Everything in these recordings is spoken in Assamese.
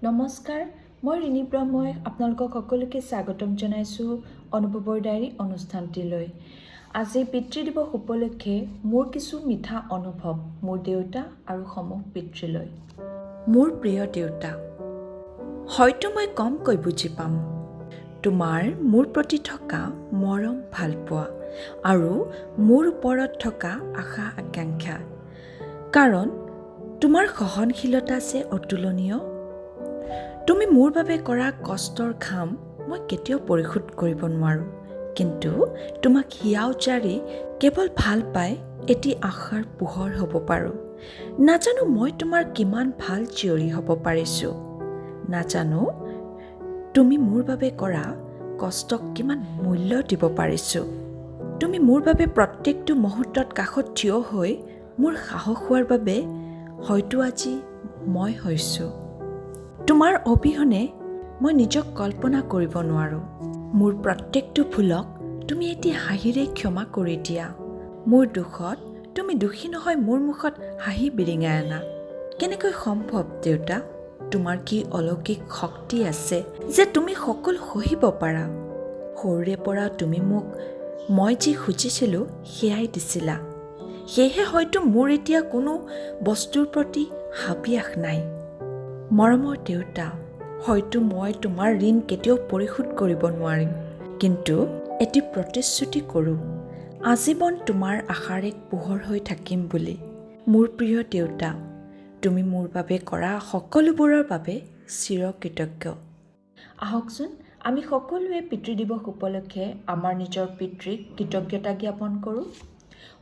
নমস্কাৰ, মই ৰিণী ব্ৰহ্মই আপোনালোকক সকলোকে স্বাগতম জনাইছোঁ অনুভৱৰ ডায়েৰী অনুষ্ঠানটিলৈ। আজি পিতৃ দিৱস উপলক্ষে মোৰ কিছু মিঠা অনুভৱ মোৰ দেউতা আৰু সমূহ পিতৃলৈ। মোৰ প্ৰিয় দেউতা, হয়তো মই কমকৈ বুজি পাম তোমাৰ মোৰ প্ৰতি থকা মৰম ভালপোৱা আৰু মোৰ ওপৰত থকা আশা আকাংক্ষা, কাৰণ তোমাৰ সহনশীলতা যে অতুলনীয়। তুমি মোৰ বাবে কৰা কষ্টৰ ঘাম মই কেতিয়াও পৰিশোধ কৰিব নোৱাৰোঁ, কিন্তু তোমাক হিয়াও জাৰি কেৱল ভাল পাই এটি আশাৰ পোহৰ হ'ব পাৰোঁ। নাজানো মই তোমাৰ কিমান ভাল জীয়ৰী হ'ব পাৰিছোঁ, নাজানো তুমি মোৰ বাবে কৰা কষ্টক কিমান মূল্য দিব পাৰিছোঁ। তুমি মোৰ বাবে প্ৰত্যেকটো মুহূৰ্তত কাষত থিয় হৈ মোৰ সাহস হোৱাৰ বাবে হয়তো আজি মই হৈছোঁ। তোমাৰ অবিহনে মই নিজক কল্পনা কৰিব নোৱাৰোঁ। মোৰ প্ৰত্যেকটো ভুলক তুমি এটি হাঁহিৰে ক্ষমা কৰি দিয়া। মোৰ দুখত তুমি দোষী নহয় মোৰ মুখত হাঁহি বিৰিঙাই আনা। কেনেকৈ সম্ভৱ দেউতা? তোমাৰ কি অলৌকিক শক্তি আছে যে তুমি সকলো সহিব পাৰা? সৰুৰে পৰা তুমি মোক মই যি খুজিছিলোঁ সেয়াই দিছিলা। সেয়েহে হয়তো মোৰ এতিয়া কোনো বস্তুৰ প্ৰতি হাবিয়াস নাই। মৰমৰ দেউতা, হয়তো মই তোমাৰ ঋণ কেতিয়াও পৰিশোধ কৰিব নোৱাৰিম, কিন্তু এটি প্ৰতিশ্ৰুতি কৰোঁ, আজীৱন তোমাৰ আশাৰ এক পোহৰ হৈ থাকিম বুলি। মোৰ প্ৰিয় দেউতা, তুমি মোৰ বাবে কৰা সকলোবোৰৰ বাবে চিৰকৃতজ্ঞ। আহকচোন আমি সকলোৱে পিতৃ দিৱস উপলক্ষে আমাৰ নিজৰ পিতৃক কৃতজ্ঞতা জ্ঞাপন কৰোঁ।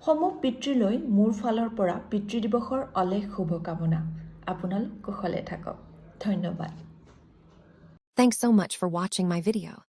সমূহ পিতৃলৈ মোৰ ফালৰ পৰা পিতৃ দিৱসৰ অলেখ শুভকামনা। আপোনালোক কুশলে থাকক। ধন্যবাদ। Thanks so much for watching my video.